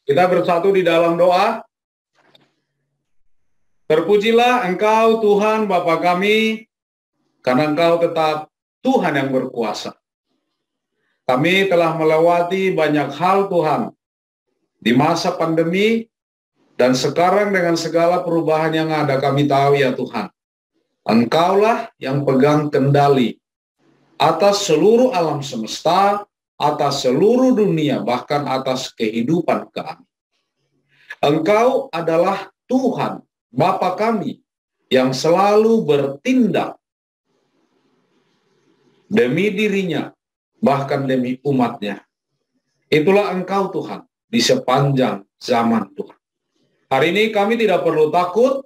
Kita bersatu di dalam doa. Terpujilah Engkau Tuhan Bapa kami, karena Engkau tetap Tuhan yang berkuasa. Kami telah melewati banyak hal Tuhan di masa pandemi, dan sekarang dengan segala perubahan yang ada kami tahu ya Tuhan, Engkaulah yang pegang kendali atas seluruh alam semesta, atas seluruh dunia, bahkan atas kehidupan kami. Engkau adalah Tuhan, Bapa kami, yang selalu bertindak demi dirinya, bahkan demi umatnya. Itulah Engkau Tuhan, di sepanjang zaman Tuhan. Hari ini kami tidak perlu takut,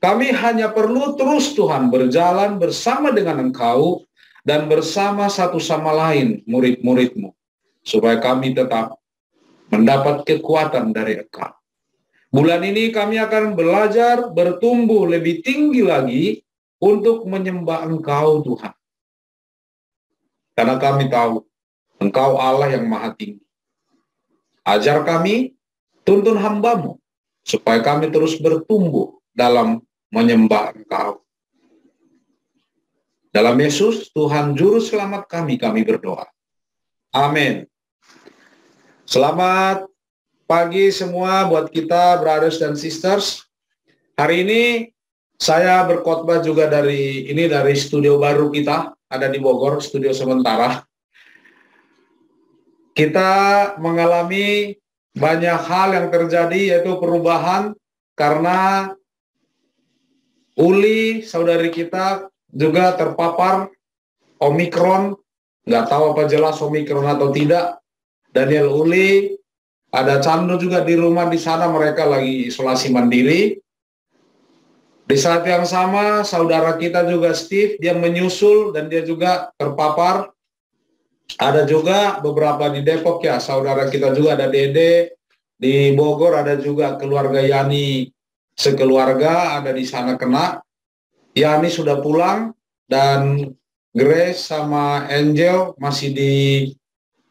kami hanya perlu terus Tuhan berjalan bersama dengan Engkau, dan bersama satu sama lain murid-murid-Mu, supaya kami tetap mendapat kekuatan dari Engkau. Bulan ini kami akan belajar bertumbuh lebih tinggi lagi untuk menyembah Engkau Tuhan. Karena kami tahu Engkau Allah yang maha tinggi. Ajar kami, tuntun hamba-Mu, supaya kami terus bertumbuh dalam menyembah Engkau. Dalam Yesus, Tuhan Juru Selamat kami berdoa. Amin. Selamat pagi semua buat kita, brothers dan sisters. Hari ini saya berkhotbah juga dari studio baru kita, ada di Bogor, studio sementara. Kita mengalami banyak hal yang terjadi, yaitu perubahan, karena Uli, saudari kita, juga terpapar Omikron. Nggak tahu apa jelas Omikron atau tidak. Daniel Uli, ada Cando juga di rumah di sana, mereka lagi isolasi mandiri. Di saat yang sama, saudara kita juga Steve, dia menyusul dan dia juga terpapar. Ada juga beberapa di Depok ya, saudara kita juga ada Dede. Di Bogor ada juga keluarga Yani sekeluarga, ada di sana kena. Yani sudah pulang, dan Grace sama Angel masih di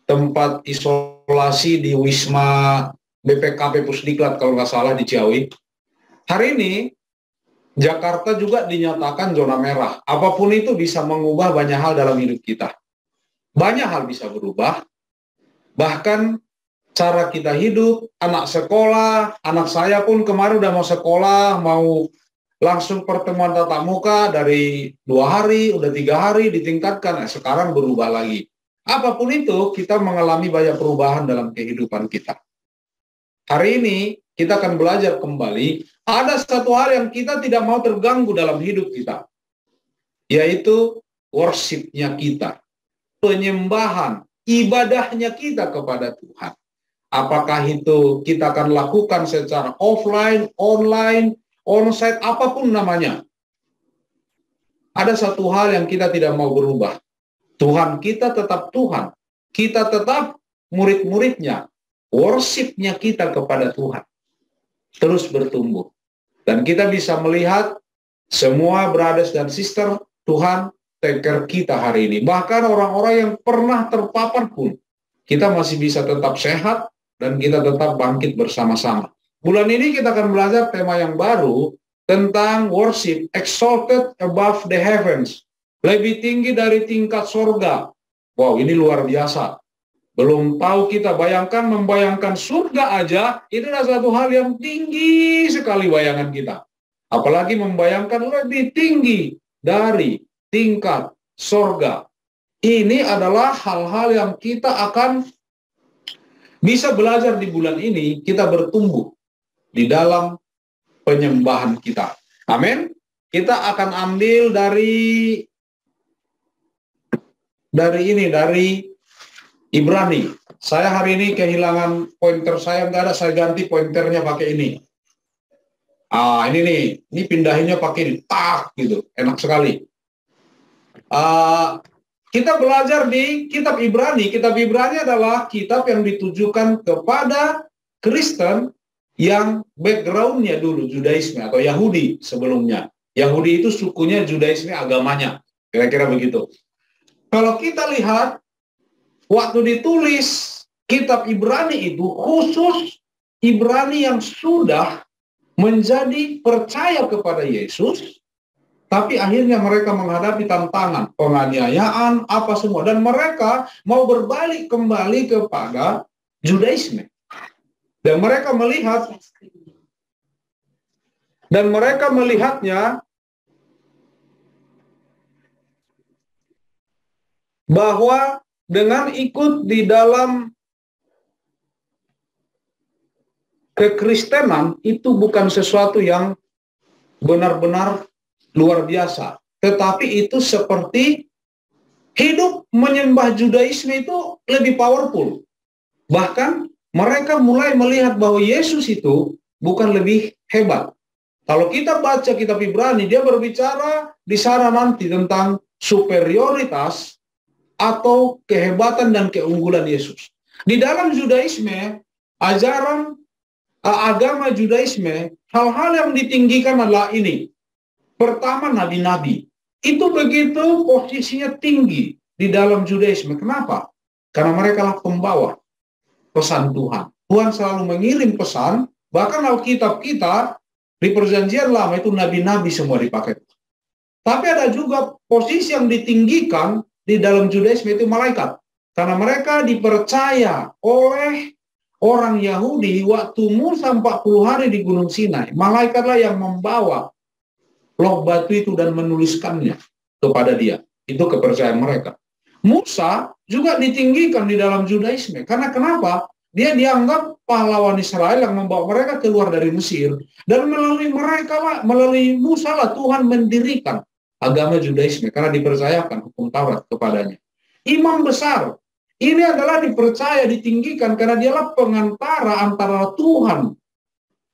tempat isolasi di Wisma BPKP Pusdiklat kalau nggak salah di Ciawi. Hari ini Jakarta juga dinyatakan zona merah. Apapun itu bisa mengubah banyak hal dalam hidup kita. Banyak hal bisa berubah. Bahkan cara kita hidup, anak sekolah, anak saya pun kemarin udah mau sekolah, mau langsung pertemuan tatap muka dari 2 hari, udah 3 hari ditingkatkan. Sekarang berubah lagi. Apapun itu, kita mengalami banyak perubahan dalam kehidupan kita. Hari ini, kita akan belajar kembali, ada satu hal yang kita tidak mau terganggu dalam hidup kita, yaitu worship-nya kita, penyembahan, ibadahnya kita kepada Tuhan. Apakah itu kita akan lakukan secara offline, online, onsite, apapun namanya. Ada satu hal yang kita tidak mau berubah. Tuhan kita tetap Tuhan. Kita tetap murid-muridnya. Worship-nya kita kepada Tuhan terus bertumbuh. Dan kita bisa melihat semua brothers dan sister, Tuhan take care kita hari ini. Bahkan orang-orang yang pernah terpapar pun, kita masih bisa tetap sehat dan kita tetap bangkit bersama-sama. Bulan ini kita akan belajar tema yang baru tentang worship exalted above the heavens. Lebih tinggi dari tingkat surga. Wow, ini luar biasa. Belum tahu kita membayangkan surga aja, itu adalah satu hal yang tinggi sekali bayangan kita. Apalagi membayangkan lebih tinggi dari tingkat surga. Ini adalah hal-hal yang kita akan bisa belajar di bulan ini, kita bertumbuh di dalam penyembahan kita. Amin. Kita akan ambil dari Ibrani. Saya hari ini kehilangan pointer saya, nggak ada, saya ganti pointernya pakai ini. Ini nih, ini pindahinnya pakai ini, tak gitu, enak sekali. Kita belajar di kitab Ibrani. Kitab Ibrani adalah kitab yang ditujukan kepada Kristen yang backgroundnya dulu Judaisme atau Yahudi sebelumnya. Yahudi itu sukunya, Judaisme agamanya, kira-kira begitu. Kalau kita lihat, waktu ditulis kitab Ibrani itu khusus Ibrani yang sudah menjadi percaya kepada Yesus, tapi akhirnya mereka menghadapi tantangan, penganiayaan, apa semua. Dan mereka mau berbalik kembali kepada Judaisme. Dan mereka melihatnya bahwa dengan ikut di dalam kekristenan itu bukan sesuatu yang benar-benar luar biasa. Tetapi itu seperti hidup menyembah Judaisme itu lebih powerful. Bahkan mereka mulai melihat bahwa Yesus itu bukan lebih hebat. Kalau kita baca kitab Ibrani, dia berbicara di sana nanti tentang superioritas atau kehebatan dan keunggulan Yesus. Di dalam Judaisme, ajaran agama Judaisme, hal-hal yang ditinggikan adalah ini. Pertama, nabi-nabi. Itu begitu posisinya tinggi di dalam Judaisme. Kenapa? Karena mereka lah pembawa pesan Tuhan. Tuhan selalu mengirim pesan, bahkan Alkitab kita di Perjanjian Lama itu nabi-nabi semua dipakai. Tapi ada juga posisi yang ditinggikan di dalam Judaisme itu malaikat. Karena mereka dipercaya oleh orang Yahudi waktu Musa 40 hari di Gunung Sinai. Malaikatlah yang membawa blok batu itu dan menuliskannya kepada dia. Itu kepercayaan mereka. Musa juga ditinggikan di dalam Judaisme. Karena kenapa? Dia dianggap pahlawan Israel yang membawa mereka keluar dari Mesir. Dan melalui Musa lah Tuhan mendirikan agama Judaisme. Karena dipercayakan hukum Taurat kepadanya. Imam besar. Ini adalah dipercaya, ditinggikan. Karena dialah pengantara antara Tuhan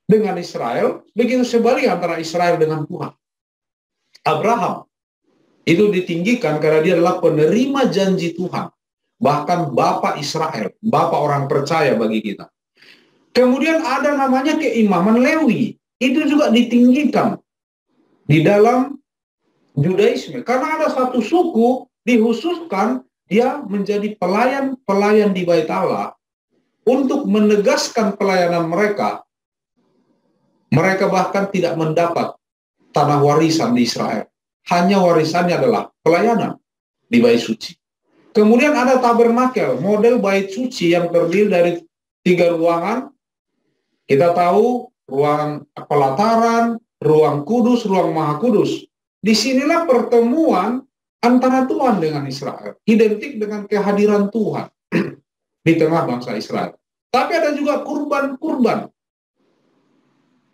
dengan Israel. Begitu sebaliknya antara Israel dengan Tuhan. Abraham itu ditinggikan karena dia adalah penerima janji Tuhan. Bahkan Bapak Israel, Bapak orang percaya bagi kita. Kemudian ada namanya keimaman Lewi. Itu juga ditinggikan di dalam Judaisme. Karena ada satu suku dihususkan dia menjadi pelayan di Bait Allah. Untuk menegaskan pelayanan mereka, mereka bahkan tidak mendapat tanah warisan di Israel. Hanya warisannya adalah pelayanan di Bait Suci. Kemudian ada tabernakel, model bait suci yang terdiri dari 3 ruangan. Kita tahu ruang pelataran, ruang kudus, ruang maha kudus. Disinilah pertemuan antara Tuhan dengan Israel. Identik dengan kehadiran Tuhan di tengah bangsa Israel. Tapi ada juga kurban-kurban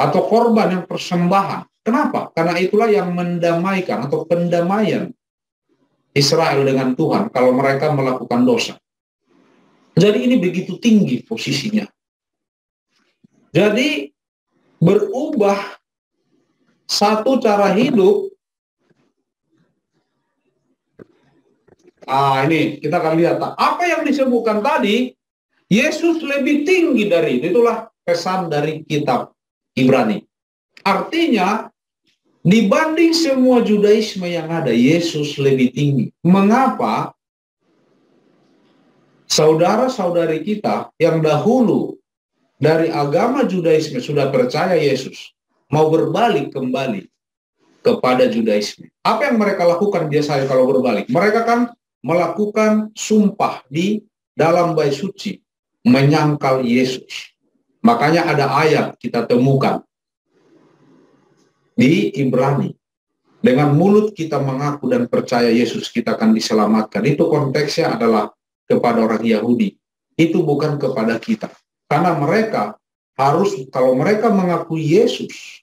atau korban yang persembahan. Kenapa? Karena itulah yang mendamaikan atau pendamaian Israel dengan Tuhan kalau mereka melakukan dosa. Jadi ini begitu tinggi posisinya. Jadi berubah satu cara hidup. Ini kita akan lihat apa yang disebutkan tadi. Yesus lebih tinggi dari itu. Itulah pesan dari kitab Ibrani. Artinya dibanding semua Judaisme yang ada, Yesus lebih tinggi. Mengapa? Saudara-saudari kita yang dahulu dari agama Judaisme sudah percaya Yesus, mau berbalik kembali kepada Judaisme. Apa yang mereka lakukan biasanya kalau berbalik? Mereka kan melakukan sumpah di dalam bait suci, menyangkal Yesus. Makanya ada ayat kita temukan di Ibrani. Dengan mulut kita mengaku dan percaya Yesus, kita akan diselamatkan. Itu konteksnya adalah kepada orang Yahudi. Itu bukan kepada kita. Karena mereka harus, kalau mereka mengakui Yesus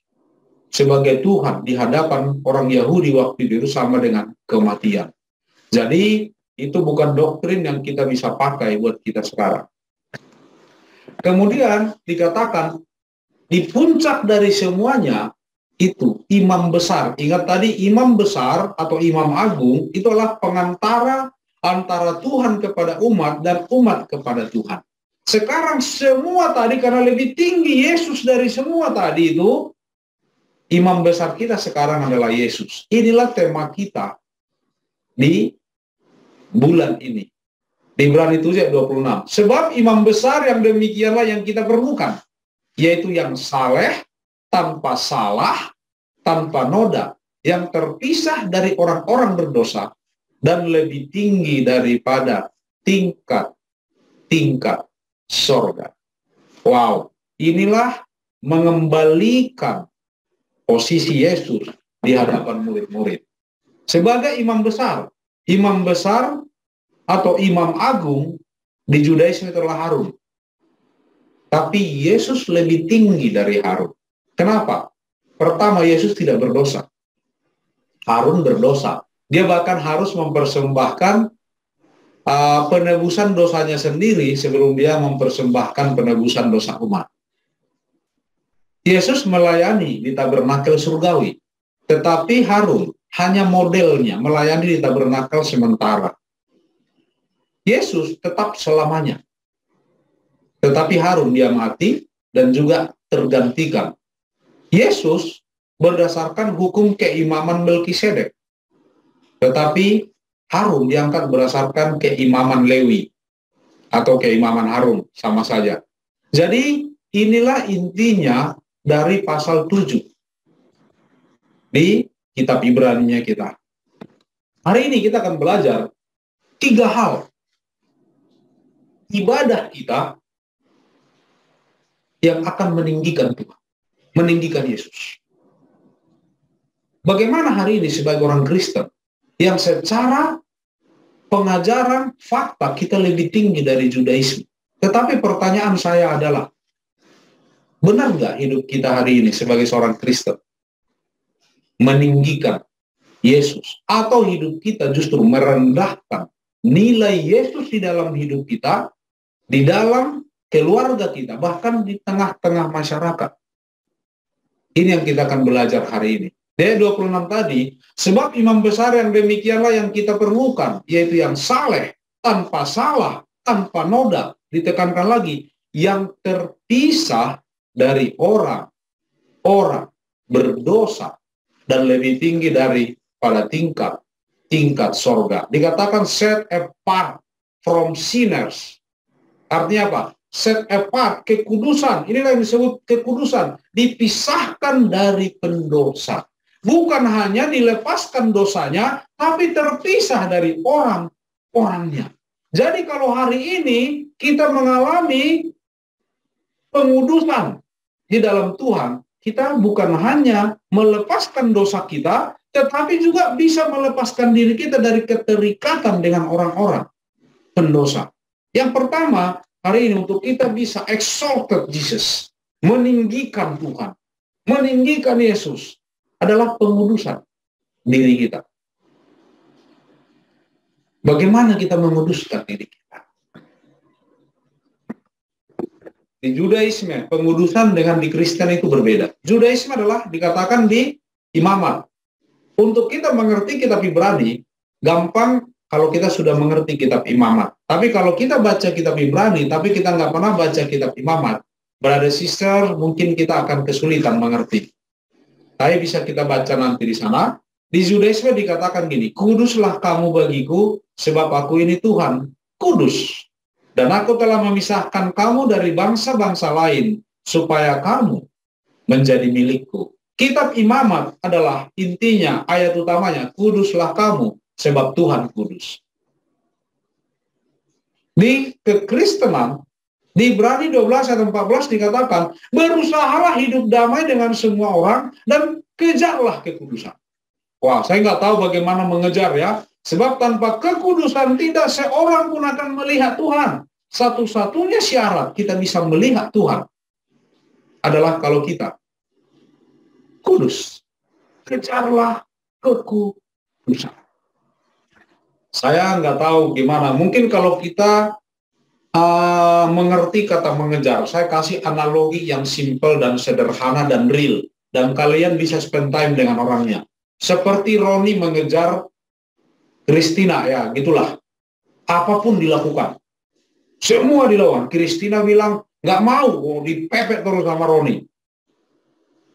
sebagai Tuhan di hadapan orang Yahudi waktu itu sama dengan kematian. Jadi itu bukan doktrin yang kita bisa pakai buat kita sekarang. Kemudian dikatakan di puncak dari semuanya itu imam besar. Ingat tadi imam besar atau imam agung itu adalah pengantara antara Tuhan kepada umat dan umat kepada Tuhan. Sekarang semua tadi karena lebih tinggi Yesus dari semua tadi itu, imam besar kita sekarang adalah Yesus. Inilah tema kita di bulan ini. Di Ibrani 7 ayat 26. Sebab imam besar yang demikianlah yang kita perlukan. yaitu yang saleh, tanpa salah, tanpa noda, yang terpisah dari orang-orang berdosa, dan lebih tinggi daripada tingkat-tingkat sorga. Wow, inilah mengembalikan posisi Yesus di hadapan murid-murid. Sebagai imam besar atau imam agung di Judaisme itulah Harun. Tapi Yesus lebih tinggi dari Harun. Kenapa? Pertama, Yesus tidak berdosa. Harun berdosa. Dia bahkan harus mempersembahkan penebusan dosanya sendiri sebelum dia mempersembahkan penebusan dosa umat. Yesus melayani di tabernakel surgawi, tetapi Harun hanya modelnya melayani di tabernakel sementara. Yesus tetap selamanya, tetapi Harun dia mati dan juga tergantikan. Yesus berdasarkan hukum keimaman Melkisedek, tetapi Harun diangkat berdasarkan keimaman Lewi atau keimaman Harun, sama saja. Jadi inilah intinya dari pasal 7 di kitab Ibrani kita. Hari ini kita akan belajar 3 hal ibadah kita yang akan meninggikan Tuhan, meninggikan Yesus. Bagaimana hari ini sebagai orang Kristen yang secara pengajaran fakta kita lebih tinggi dari Judaisme. Tetapi pertanyaan saya adalah, benar nggak hidup kita hari ini sebagai seorang Kristen meninggikan Yesus, atau hidup kita justru merendahkan nilai Yesus di dalam hidup kita, di dalam keluarga kita, bahkan di tengah-tengah masyarakat? Ini yang kita akan belajar hari ini. Ayat 26 tadi, sebab imam besar yang demikianlah yang kita perlukan, yaitu yang saleh, tanpa salah, tanpa noda, ditekankan lagi, yang terpisah dari orang berdosa, dan lebih tinggi daripada tingkat sorga. Dikatakan set apart from sinners. Artinya apa? Set apart, kekudusan. Inilah yang disebut kekudusan. Dipisahkan dari pendosa. Bukan hanya dilepaskan dosanya, tapi terpisah dari orang-orangnya. Jadi kalau hari ini kita mengalami pengudusan di dalam Tuhan, kita bukan hanya melepaskan dosa kita, tetapi juga bisa melepaskan diri kita dari keterikatan dengan orang-orang pendosa. Yang pertama, hari ini untuk kita bisa exalted Jesus, meninggikan Tuhan, meninggikan Yesus, adalah pengudusan diri kita. Bagaimana kita menguduskan diri kita? Di Judaisme, pengudusan dengan di Kristen itu berbeda. Judaisme adalah dikatakan di imamat. Untuk kita mengerti kitab Ibrani, gampang kalau kita sudah mengerti kitab imamat. Tapi kalau kita baca kitab Ibrani, tapi kita nggak pernah baca kitab imamat, brother sister, mungkin kita akan kesulitan mengerti. Tapi bisa kita baca nanti di sana. Di Judaisme dikatakan gini, kuduslah kamu bagiku, sebab aku ini Tuhan, kudus. Dan aku telah memisahkan kamu dari bangsa-bangsa lain, supaya kamu menjadi milikku. Kitab imamat adalah intinya, ayat utamanya, kuduslah kamu, sebab Tuhan kudus. Di kekristenan, di Ibrani 12 ayat 14 dikatakan, berusahalah hidup damai dengan semua orang, dan kejarlah kekudusan. Wah, saya nggak tahu bagaimana mengejar ya. Sebab tanpa kekudusan tidak seorang pun akan melihat Tuhan. Satu-satunya syarat kita bisa melihat Tuhan adalah kalau kita kudus. Kejarlah kekudusan. Saya nggak tahu gimana. Mungkin kalau kita mengerti kata mengejar, saya kasih analogi yang simple dan sederhana dan real. Dan kalian bisa spend time dengan orangnya. Seperti Roni mengejar Christina, ya gitulah. Apapun dilakukan. Semua dilawan. Christina bilang, nggak mau, dipepet terus sama Roni.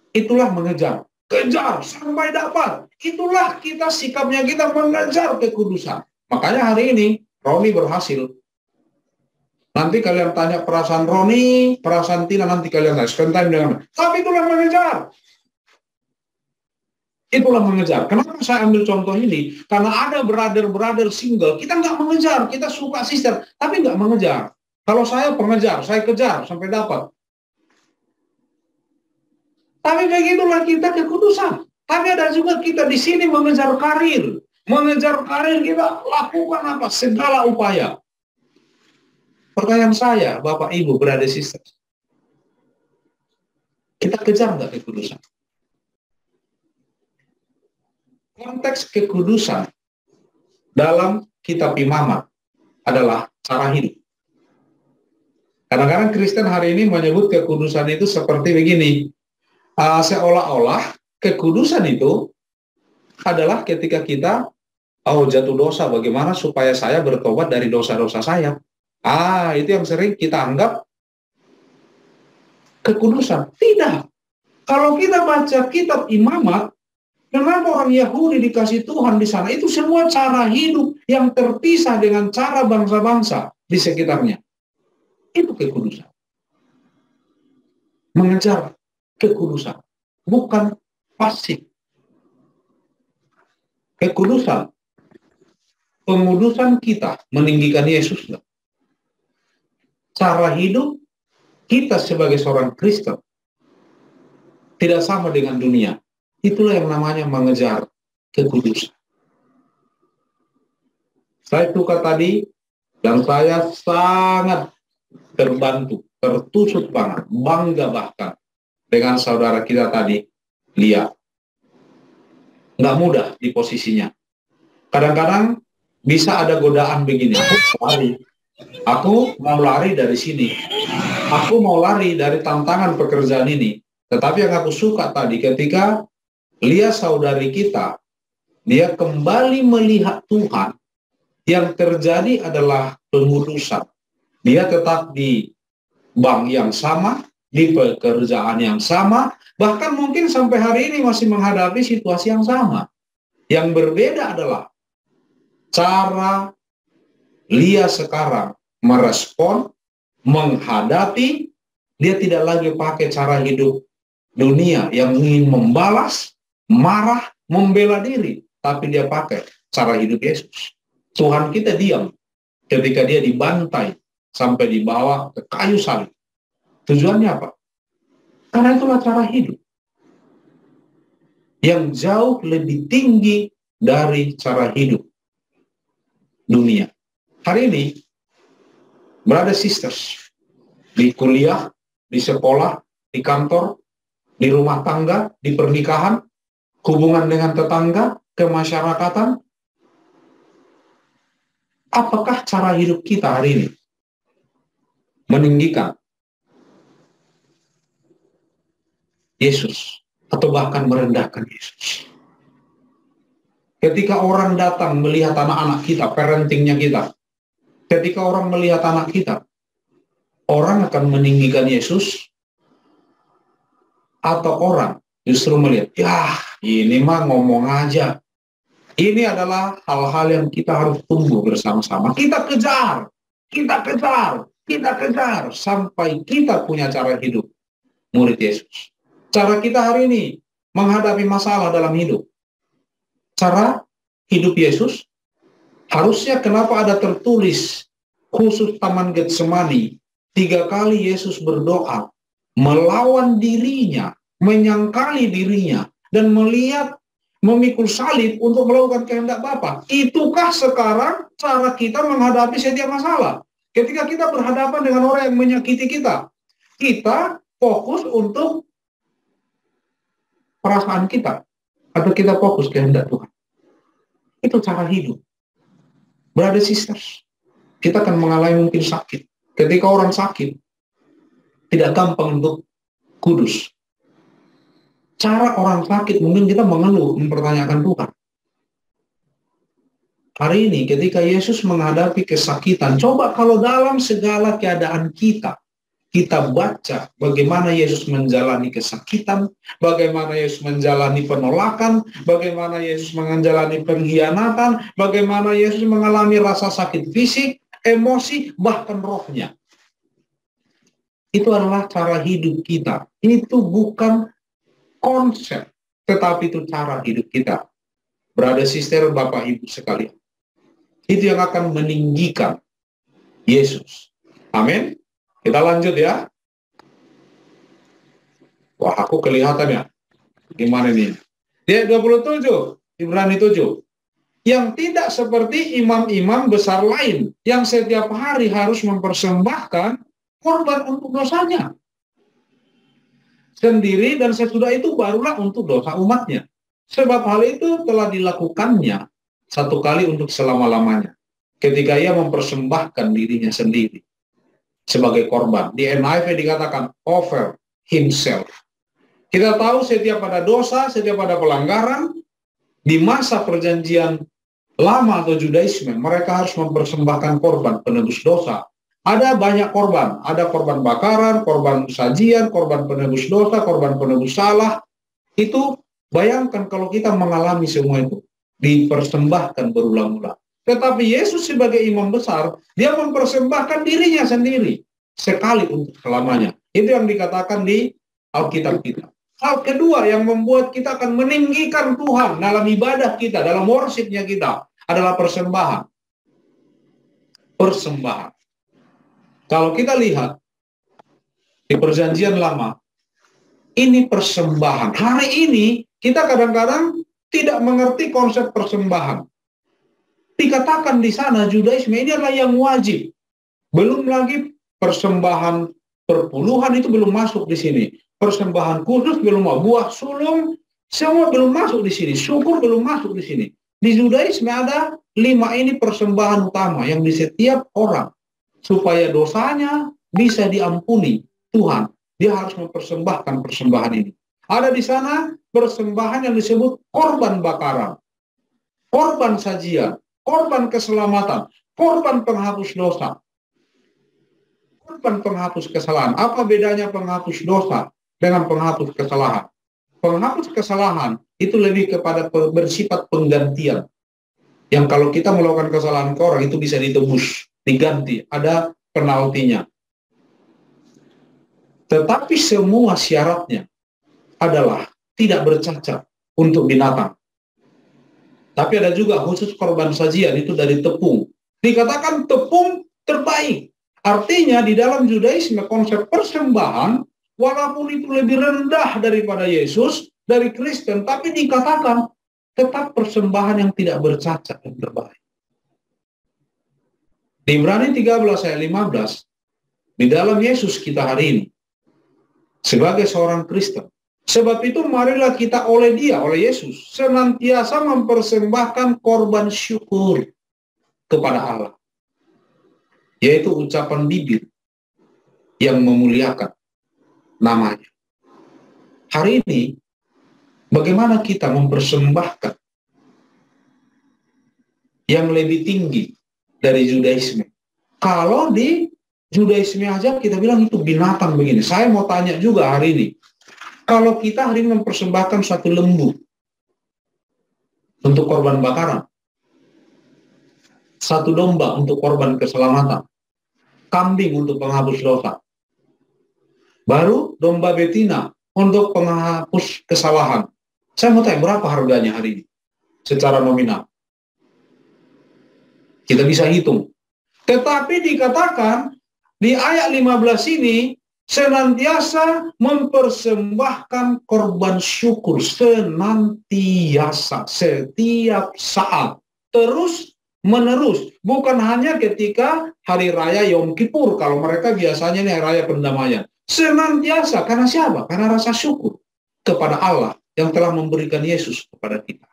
Itulah mengejar. Kejar sampai dapat. Itulah kita sikapnya, kita mengejar kekudusan. Makanya hari ini, Roni berhasil. Nanti kalian tanya perasaan Roni, perasaan Tina, nanti kalian tanya, spend time dengan. Tapi itulah mengejar. Itulah mengejar. Kenapa saya ambil contoh ini? Karena ada brother-brother single, kita nggak mengejar, kita suka sister, tapi nggak mengejar. Kalau saya pengejar, saya kejar sampai dapat. Tapi begitulah kita kekudusan. Tapi ada juga kita di sini mengejar karir. Mengejar karir kita lakukan apa? Segala upaya. Pertanyaan saya, Bapak, Ibu, brother, sister, kita kejar nggak kekudusan? Konteks kekudusan dalam kitab Imamat adalah cara hidup. Kadang-kadang Kristen hari ini menyebut kekudusan itu seperti begini, seolah-olah kekudusan itu adalah ketika kita jatuh dosa, bagaimana supaya saya bertobat dari dosa-dosa saya. Itu yang sering kita anggap kekudusan. Tidak. Kalau kita baca kitab Imamat, kenapa orang Yahudi dikasih Tuhan di sana? Itu semua cara hidup yang terpisah dengan cara bangsa-bangsa di sekitarnya. Itu kekudusan. Mengejar kekudusan. Bukan pasif. Kekudusan. Pengudusan kita meninggikan Yesus. Cara hidup kita sebagai seorang Kristen tidak sama dengan dunia. Itulah yang namanya mengejar kekudusan. Saya suka tadi, dan saya sangat terbantu, tertusuk banget, bangga bahkan dengan saudara kita tadi, Lia. Nggak mudah di posisinya. Kadang-kadang bisa ada godaan begini, aku mau lari dari sini, aku mau lari dari tantangan pekerjaan ini. Tetapi yang aku suka tadi ketika Lia saudari kita, dia kembali melihat Tuhan, yang terjadi adalah pengudusan. Dia tetap di bank yang sama, di pekerjaan yang sama, bahkan mungkin sampai hari ini masih menghadapi situasi yang sama. Yang berbeda adalah cara Lia sekarang merespon, menghadapi, dia tidak lagi pakai cara hidup dunia yang ingin membalas, marah, membela diri, tapi dia pakai cara hidup Yesus. Tuhan kita diam ketika dia dibantai sampai dibawa ke kayu salib. Tujuannya apa? Karena itulah cara hidup yang jauh lebih tinggi dari cara hidup dunia. Hari ini, brother sisters, di kuliah, di sekolah, di kantor, di rumah tangga, di pernikahan, hubungan dengan tetangga, kemasyarakatan, apakah cara hidup kita hari ini meninggikan Yesus atau bahkan merendahkan Yesus? Ketika orang datang melihat anak-anak kita, parentingnya kita, ketika orang melihat anak kita, orang akan meninggikan Yesus atau orang justru melihat, ya ini mah ngomong aja. Ini adalah hal-hal yang kita harus tunggu bersama-sama. Kita kejar, kita kejar, kita kejar sampai kita punya cara hidup murid Yesus. Cara kita hari ini menghadapi masalah dalam hidup, cara hidup Yesus, harusnya kenapa ada tertulis khusus Taman Getsemani, 3 kali Yesus berdoa, melawan dirinya, menyangkali dirinya, dan melihat memikul salib untuk melakukan kehendak Bapa. Itukah sekarang cara kita menghadapi setiap masalah? Ketika kita berhadapan dengan orang yang menyakiti kita, kita fokus untuk perasaan kita, atau kita fokus kehendak Tuhan? Itu cara hidup. Brother sisters, kita akan mengalami mungkin sakit. Ketika orang sakit, tidak gampang untuk kudus. Cara orang sakit mungkin kita mengeluh, mempertanyakan Tuhan. Hari ini ketika Yesus menghadapi kesakitan, coba kalau dalam segala keadaan kita baca bagaimana Yesus menjalani kesakitan, bagaimana Yesus menjalani penolakan, bagaimana Yesus menjalani pengkhianatan, bagaimana Yesus mengalami rasa sakit fisik, emosi, bahkan rohnya. Itu adalah cara hidup kita. Itu bukan konsep, tetapi itu cara hidup kita. Brother, sister, Bapak, Ibu sekalian. Itu yang akan meninggikan Yesus. Amin. Kita lanjut ya. Wah, aku kelihatan ya. Gimana nih? Dia 27, Ibrani 7. Yang tidak seperti imam-imam besar lain, yang setiap hari harus mempersembahkan korban untuk dosanya sendiri, dan sesudah itu barulah untuk dosa umatnya. Sebab hal itu telah dilakukannya satu kali untuk selama-lamanya, ketika ia mempersembahkan dirinya sendiri sebagai korban. Di NIV dikatakan offer himself. Kita tahu setiap ada dosa, setiap ada pelanggaran, di masa perjanjian lama atau Judaisme, mereka harus mempersembahkan korban penebus dosa. Ada banyak korban, ada korban bakaran, korban sajian, korban penebus dosa, korban penebus salah. Itu bayangkan kalau kita mengalami semua itu, dipersembahkan berulang-ulang. Tetapi Yesus sebagai imam besar, dia mempersembahkan dirinya sendiri, sekali untuk selamanya. Itu yang dikatakan di Alkitab kita. Hal kedua yang membuat kita akan meninggikan Tuhan dalam ibadah kita, dalam worship-nya kita, adalah persembahan. Persembahan. Kalau kita lihat di perjanjian lama, ini persembahan. Hari ini kita kadang-kadang tidak mengerti konsep persembahan. Dikatakan di sana Judaisme ini adalah yang wajib. Belum lagi persembahan perpuluhan itu belum masuk di sini. Persembahan khusus belum masuk. Buah sulung semua belum masuk di sini. Syukur belum masuk di sini. Di Judaisme ada 5 ini persembahan utama yang di setiap orang. Supaya dosanya bisa diampuni Tuhan, dia harus mempersembahkan persembahan ini. Ada di sana persembahan yang disebut korban bakaran, korban sajian, korban keselamatan, korban penghapus dosa, korban penghapus kesalahan. Apa bedanya penghapus dosa dengan penghapus kesalahan? Penghapus kesalahan itu lebih kepada bersifat penggantian. Yang kalau kita melakukan kesalahan ke orang itu bisa ditebus, diganti, ada penaltinya. Tetapi semua syaratnya adalah tidak bercacat untuk binatang. Tapi ada juga khusus korban sajian, itu dari tepung. Dikatakan tepung terbaik. Artinya di dalam Judaisme konsep persembahan, walaupun itu lebih rendah daripada Yesus, dari Kristen, tapi dikatakan tetap persembahan yang tidak bercacat yang terbaik. Di Ibrani 13 ayat 15, di dalam Yesus kita hari ini, sebagai seorang Kristen, sebab itu marilah kita oleh dia, oleh Yesus, senantiasa mempersembahkan korban syukur kepada Allah, yaitu ucapan bibir yang memuliakan namanya. Hari ini, bagaimana kita mempersembahkan yang lebih tinggi dari Judaisme? Kalau di Judaisme aja kita bilang itu binatang begini. Saya mau tanya juga hari ini, kalau kita hari ini mempersembahkan satu lembu untuk korban bakaran, satu domba untuk korban keselamatan, kambing untuk penghapus dosa, baru domba betina untuk penghapus kesalahan. Saya mau tanya berapa harganya hari ini secara nominal? Kita bisa hitung. Tetapi dikatakan di ayat 15 ini senantiasa mempersembahkan korban syukur, senantiasa, setiap saat, terus menerus. Bukan hanya ketika hari raya Yom Kippur, kalau mereka biasanya ini hari raya pendamaian. Senantiasa, karena siapa? Karena rasa syukur kepada Allah yang telah memberikan Yesus kepada kita.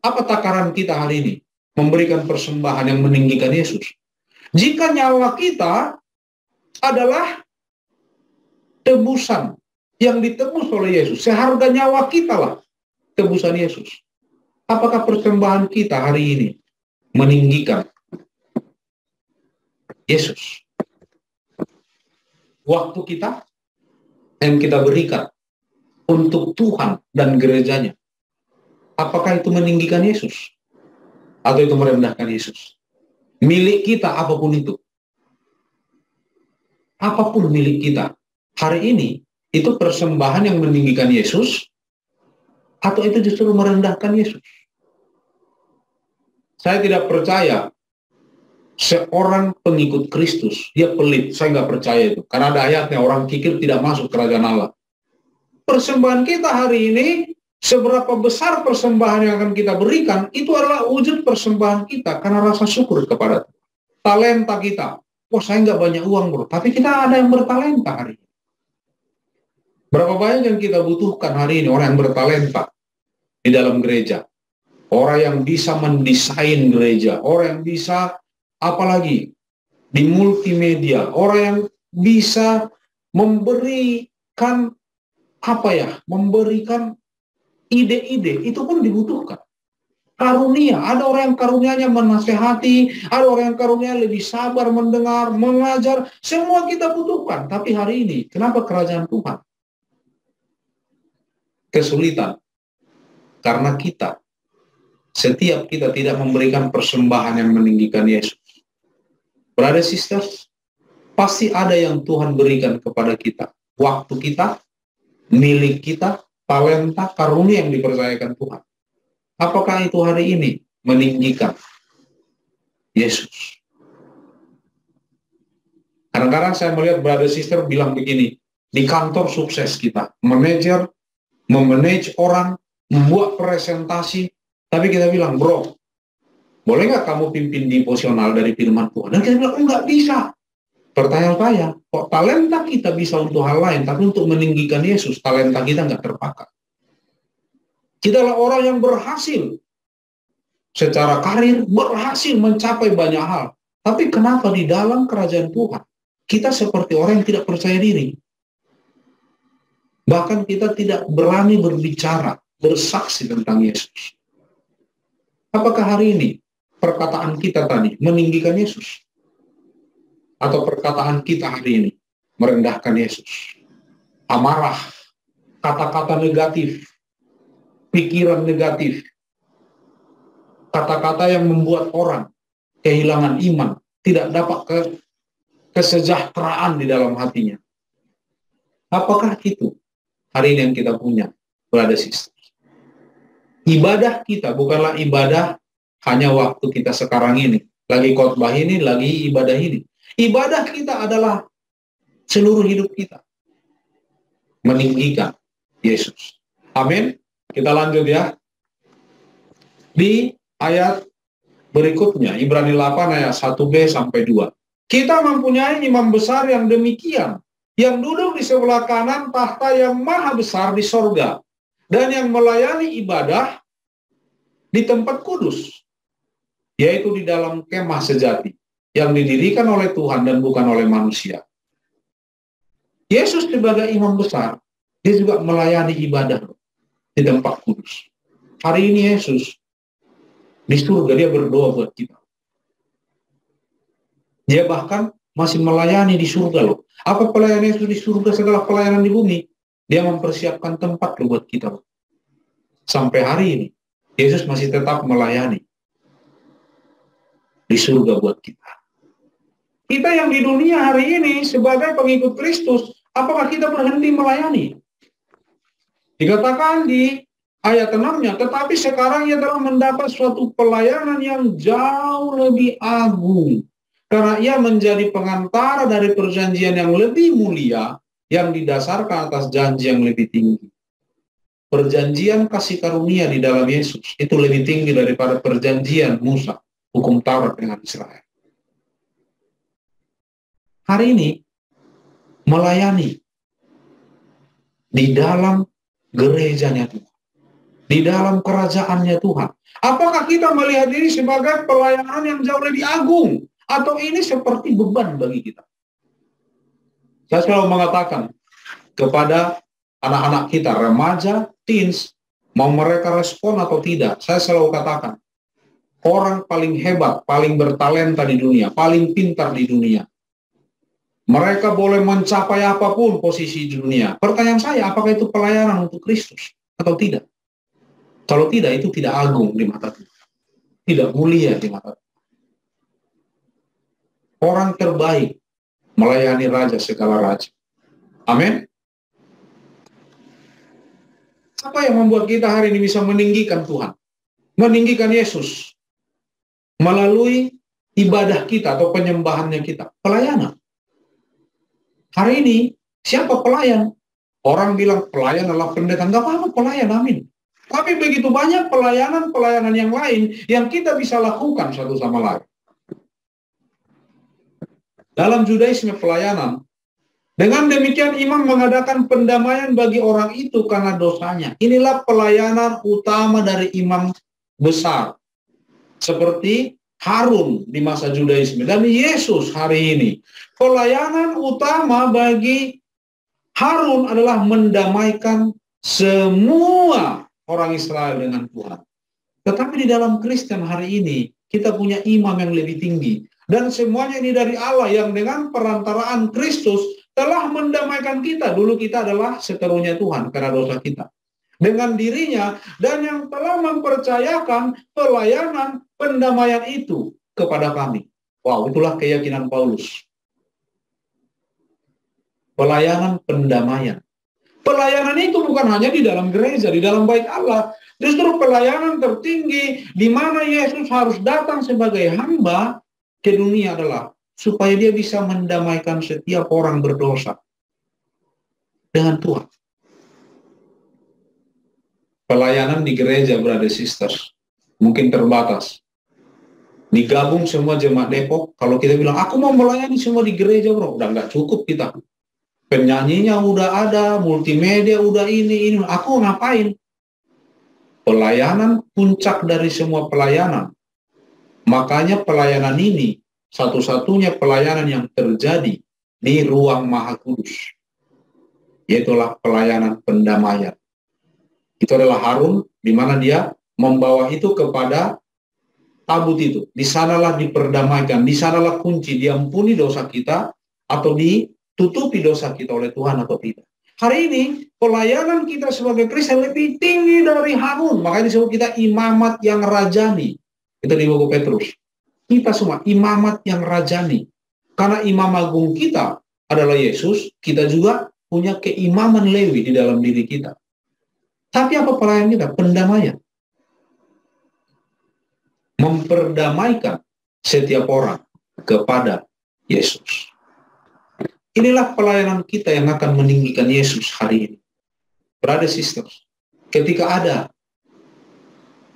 Apa takaran kita hari ini? Memberikan persembahan yang meninggikan Yesus. Jika nyawa kita adalah tebusan yang ditebus oleh Yesus, seharga nyawa kita lah tebusan Yesus. Apakah persembahan kita hari ini meninggikan Yesus? Waktu kita yang kita berikan untuk Tuhan dan gerejanya, apakah itu meninggikan Yesus? Atau itu merendahkan Yesus? Milik kita apapun itu. apapun milik kita hari ini, itu persembahan yang meninggikan Yesus, atau itu justru merendahkan Yesus? Saya tidak percaya seorang pengikut Kristus, dia pelit. Saya nggak percaya itu. Karena ada ayatnya, orang kikir tidak masuk kerajaan Allah. Persembahan kita hari ini, seberapa besar persembahan yang akan kita berikan, itu adalah wujud persembahan kita karena rasa syukur kepada Tuhan. Talenta kita. Oh, saya nggak banyak uang, bro. Tapi kita ada yang bertalenta hari ini. Berapa banyak yang kita butuhkan hari ini, orang yang bertalenta di dalam gereja. Orang yang bisa mendesain gereja. Orang yang bisa, apalagi, di multimedia. Orang yang bisa memberikan, memberikan ide-ide. Itu pun dibutuhkan. Karunia, ada orang yang karunianya menasehati, ada orang yang karunianya lebih sabar mendengar, mengajar, semua kita butuhkan. Tapi hari ini, kenapa kerajaan Tuhan kesulitan? Karena setiap kita tidak memberikan persembahan yang meninggikan Yesus. Brother sisters, pasti ada yang Tuhan berikan kepada kita. Waktu kita, milik kita, talenta, karunia yang dipercayakan Tuhan. Apakah itu hari ini meninggikan Yesus? Kadang-kadang saya melihat brother sister bilang begini, di kantor sukses kita, memanage orang, membuat presentasi, tapi kita bilang, bro, boleh nggak kamu pimpin devosional dari firman Tuhan? Dan kita bilang, enggak bisa. Pertanyaan saya, kok talenta kita bisa untuk hal lain, tapi untuk meninggikan Yesus, talenta kita nggak terpakai. Kita adalah orang yang berhasil secara karir, berhasil mencapai banyak hal. Tapi kenapa di dalam kerajaan Tuhan, kita seperti orang yang tidak percaya diri? Bahkan kita tidak berani berbicara, bersaksi tentang Yesus. Apakah hari ini perkataan kita tadi meninggikan Yesus? Atau perkataan kita hari ini merendahkan Yesus? Amarah, kata-kata negatif, pikiran negatif, kata-kata yang membuat orang kehilangan iman, tidak dapat kesejahteraan di dalam hatinya. Apakah itu hari ini yang kita punya, brother sister? Ibadah kita bukanlah ibadah hanya waktu kita sekarang ini, lagi khotbah ini, lagi ibadah ini. Ibadah kita adalah seluruh hidup kita, meninggikan Yesus. Amin. Kita lanjut ya. Di ayat berikutnya, Ibrani 8 ayat 1b sampai 2. Kita mempunyai imam besar yang demikian, yang duduk di sebelah kanan tahta yang maha besar di sorga, dan yang melayani ibadah di tempat kudus, yaitu di dalam kemah sejati, yang didirikan oleh Tuhan dan bukan oleh manusia. Yesus sebagai imam besar, dia juga melayani ibadah di tempat kudus. Hari ini Yesus di surga, dia berdoa buat kita. Dia bahkan masih melayani di surga loh. Apa pelayanan Yesus di surga setelah pelayanan di bumi? Dia mempersiapkan tempat loh buat kita loh. Sampai hari ini Yesus masih tetap melayani di surga buat kita. Kita yang di dunia hari ini sebagai pengikut Kristus, apakah kita berhenti melayani? Dikatakan di ayat 6-nya, tetapi sekarang ia telah mendapat suatu pelayanan yang jauh lebih agung. Karena ia menjadi pengantara dari perjanjian yang lebih mulia, yang didasarkan atas janji yang lebih tinggi. Perjanjian kasih karunia di dalam Yesus, itu lebih tinggi daripada perjanjian Musa, hukum Taurat dengan Israel. Hari ini, melayani di dalam gerejanya Tuhan, di dalam kerajaannya Tuhan. Apakah kita melihat ini sebagai pelayanan yang jauh lebih agung, atau ini seperti beban bagi kita? Saya selalu mengatakan kepada anak-anak kita, remaja, teens, mau mereka respon atau tidak, saya selalu katakan, orang paling hebat, paling bertalenta di dunia, paling pintar di dunia, mereka boleh mencapai apapun posisi di dunia. Pertanyaan saya, apakah itu pelayanan untuk Kristus atau tidak? Kalau tidak, itu tidak agung di mata Tuhan. Tidak mulia di mata Tuhan. Orang terbaik melayani Raja segala Raja. Amin. Apa yang membuat kita hari ini bisa meninggikan Tuhan? Meninggikan Yesus melalui ibadah kita atau penyembahannya kita. Pelayanan. Hari ini, siapa pelayan? Orang bilang pelayan adalah pendeta. Enggak apa-apa pelayan, amin. Tapi begitu banyak pelayanan-pelayanan yang lain yang kita bisa lakukan satu sama lain. Dalam Judaisme pelayanan, dengan demikian imam mengadakan pendamaian bagi orang itu karena dosanya. Inilah pelayanan utama dari imam besar. Seperti Harun di masa Judaisme. Dan Yesus hari ini. Pelayanan utama bagi Harun adalah mendamaikan semua orang Israel dengan Tuhan. Tetapi di dalam Kristen hari ini, kita punya imam yang lebih tinggi. Dan semuanya ini dari Allah yang dengan perantaraan Kristus telah mendamaikan kita. Dulu kita adalah seterunya Tuhan karena dosa kita. Dengan dirinya dan yang telah mempercayakan pelayanan pendamaian itu kepada kami. Wow, itulah keyakinan Paulus. Pelayanan pendamaian. Pelayanan itu bukan hanya di dalam gereja, di dalam bait Allah. Justru pelayanan tertinggi di mana Yesus harus datang sebagai hamba ke dunia adalah supaya dia bisa mendamaikan setiap orang berdosa dengan Tuhan. Pelayanan di gereja, brother sisters, mungkin terbatas. Digabung semua jemaat Depok, kalau kita bilang, aku mau melayani semua di gereja, bro, udah nggak cukup kita. Penyanyinya udah ada, multimedia udah ini, aku ngapain? Pelayanan puncak dari semua pelayanan. Makanya pelayanan ini satu-satunya pelayanan yang terjadi di ruang Maha Kudus. Yaitulah pelayanan pendamaian. Itu adalah Harun, di mana dia membawa itu kepada tabut itu. Di sanalah diperdamaikan, di sanalah kunci, diampuni dosa kita atau ditutupi dosa kita oleh Tuhan atau tidak. Hari ini pelayanan kita sebagai Kristen lebih tinggi dari Harun. Makanya disebut kita imamat yang rajani. Itu di buku Petrus. Kita semua imamat yang rajani. Karena imam agung kita adalah Yesus, kita juga punya keimaman Lewi di dalam diri kita. Tapi apa pelayanan kita? Pendamaian. Memperdamaikan setiap orang kepada Yesus. Inilah pelayanan kita yang akan meninggikan Yesus hari ini. Brother sisters, ketika ada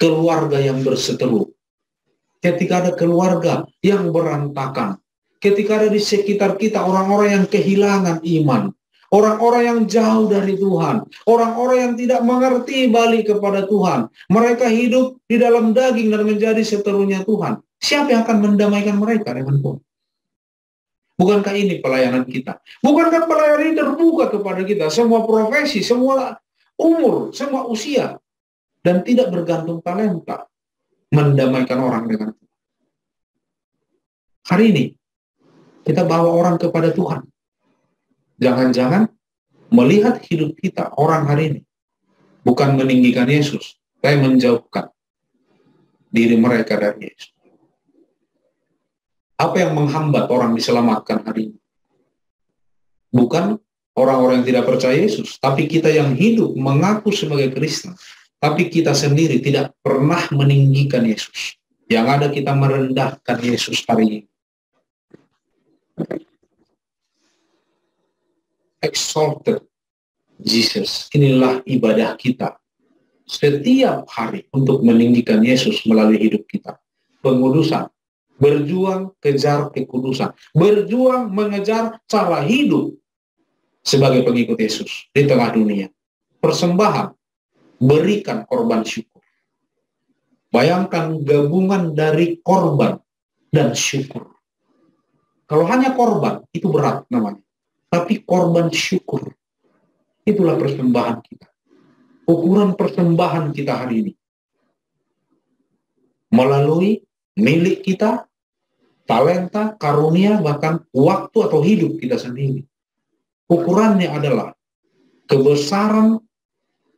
keluarga yang berseteru, ketika ada keluarga yang berantakan, ketika ada di sekitar kita orang-orang yang kehilangan iman, orang-orang yang jauh dari Tuhan, orang-orang yang tidak mengerti balik kepada Tuhan, mereka hidup di dalam daging dan menjadi seterunya Tuhan. Siapa yang akan mendamaikan mereka dengan Tuhan? Bukankah ini pelayanan kita? Bukankah pelayanan ini terbuka kepada kita? Semua profesi, semua umur, semua usia. Dan tidak bergantung talenta. Mendamaikan orang dengan Tuhan. Hari ini, kita bawa orang kepada Tuhan. Jangan-jangan melihat hidup kita, orang hari ini, bukan meninggikan Yesus, tapi menjauhkan diri mereka dari Yesus. Apa yang menghambat orang diselamatkan hari ini? Bukan orang-orang yang tidak percaya Yesus, tapi kita yang hidup mengaku sebagai Kristen, tapi kita sendiri tidak pernah meninggikan Yesus. Yang ada kita merendahkan Yesus hari ini. Exalted Jesus. Inilah ibadah kita setiap hari untuk meninggikan Yesus melalui hidup kita. Pengudusan. Berjuang kejar kekudusan. Berjuang mengejar cara hidup sebagai pengikut Yesus di tengah dunia. Persembahan. Berikan korban syukur. Bayangkan gabungan dari korban dan syukur. Kalau hanya korban, itu berat namanya. Tapi korban syukur. Itulah persembahan kita. Ukuran persembahan kita hari ini. Melalui milik kita, talenta, karunia, bahkan waktu atau hidup kita sendiri. Ukurannya adalah kebesaran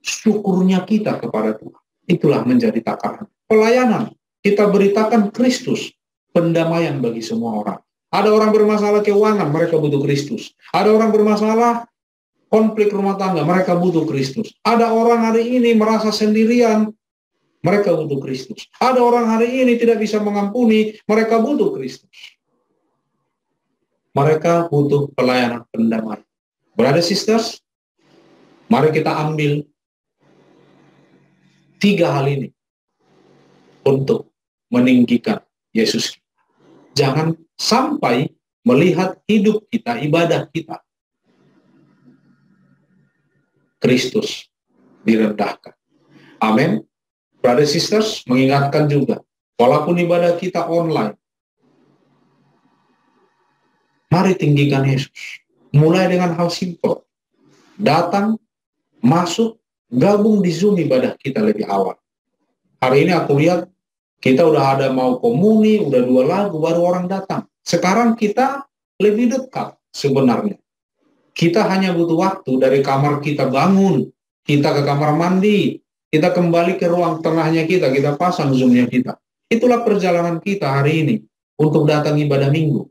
syukurnya kita kepada Tuhan. Itulah menjadi takaran. Pelayanan, kita beritakan Kristus, pendamaian bagi semua orang. Ada orang bermasalah keuangan, mereka butuh Kristus. Ada orang bermasalah konflik rumah tangga, mereka butuh Kristus. Ada orang hari ini merasa sendirian, mereka butuh Kristus. Ada orang hari ini tidak bisa mengampuni, mereka butuh Kristus. Mereka butuh pelayanan pendamaian. Brother sisters, mari kita ambil 3 hal ini untuk meninggikan Yesus. Jangan sampai melihat hidup kita, ibadah kita, Kristus direndahkan. Amin. Brother sisters, mengingatkan juga, walaupun ibadah kita online, mari tinggikan Yesus. Mulai dengan hal simpel. Datang, masuk, gabung di Zoom ibadah kita lebih awal. Hari ini aku lihat, kita udah ada mau komuni, udah 2 lagu, baru orang datang. Sekarang kita lebih dekat sebenarnya. Kita hanya butuh waktu dari kamar kita bangun, kita ke kamar mandi, kita kembali ke ruang tengahnya kita pasang Zoom-nya kita. Itulah perjalanan kita hari ini untuk datang ibadah minggu.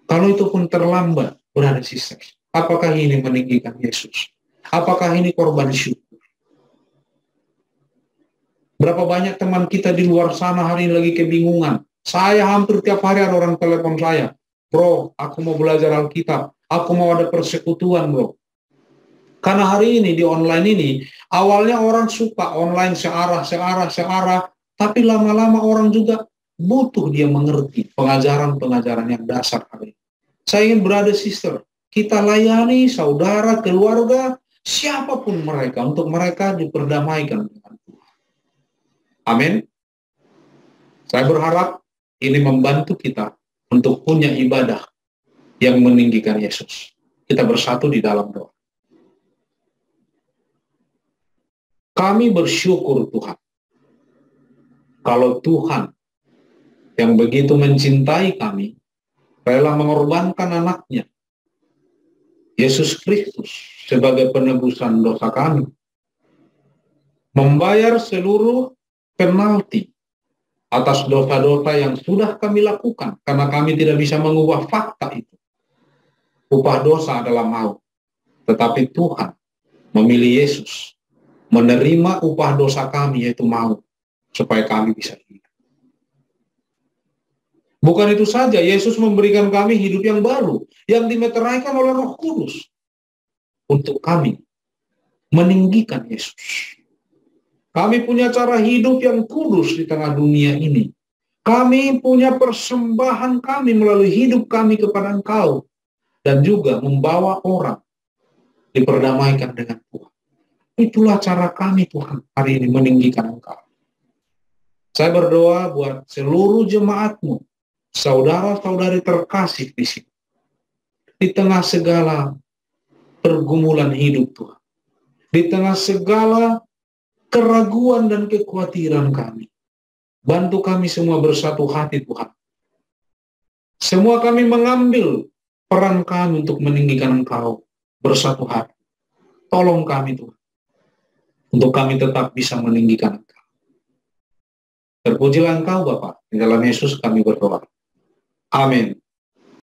Kalau itu pun terlambat, berada sisters, apakah ini meninggikan Yesus? Apakah ini korban syukur? Berapa banyak teman kita di luar sana hari ini lagi kebingungan. Saya hampir tiap hari ada orang telepon saya, bro, aku mau belajar Alkitab, aku mau ada persekutuan, bro. Karena hari ini di online ini, awalnya orang suka online searah, tapi lama-lama orang juga butuh dia mengerti pengajaran-pengajaran yang dasar hari ini. Saya ingin brother sister, kita layani saudara, keluarga, siapapun mereka, untuk mereka diperdamaikan dengan Tuhan. Amin. Saya berharap ini membantu kita untuk punya ibadah yang meninggikan Yesus. Kita bersatu di dalam doa. Kami bersyukur Tuhan, kalau Tuhan yang begitu mencintai kami, rela mengorbankan anaknya, Yesus Kristus, sebagai penebusan dosa kami, membayar seluruh penalti atas dosa-dosa yang sudah kami lakukan, karena kami tidak bisa mengubah fakta itu. Upah dosa adalah maut, tetapi Tuhan memilih Yesus, menerima upah dosa kami, yaitu maut, supaya kami bisa hidup. Bukan itu saja, Yesus memberikan kami hidup yang baru, yang dimeteraikan oleh Roh Kudus, untuk kami meninggikan Yesus. Kami punya cara hidup yang kudus di tengah dunia ini. Kami punya persembahan kami melalui hidup kami kepada Engkau, dan juga membawa orang diperdamaikan dengan Tuhan. Itulah cara kami Tuhan hari ini meninggikan Engkau. Saya berdoa buat seluruh jemaat-Mu, saudara-saudari terkasih di sini, di tengah segala pergumulan hidup Tuhan, di tengah segala keraguan dan kekhawatiran kami, bantu kami semua bersatu hati Tuhan. Semua kami mengambil peran kami untuk meninggikan Engkau, bersatu hati. Tolong kami Tuhan, untuk kami tetap bisa meninggikan Engkau. Terpujilah Engkau Bapa, di dalam Yesus kami berdoa. Amin.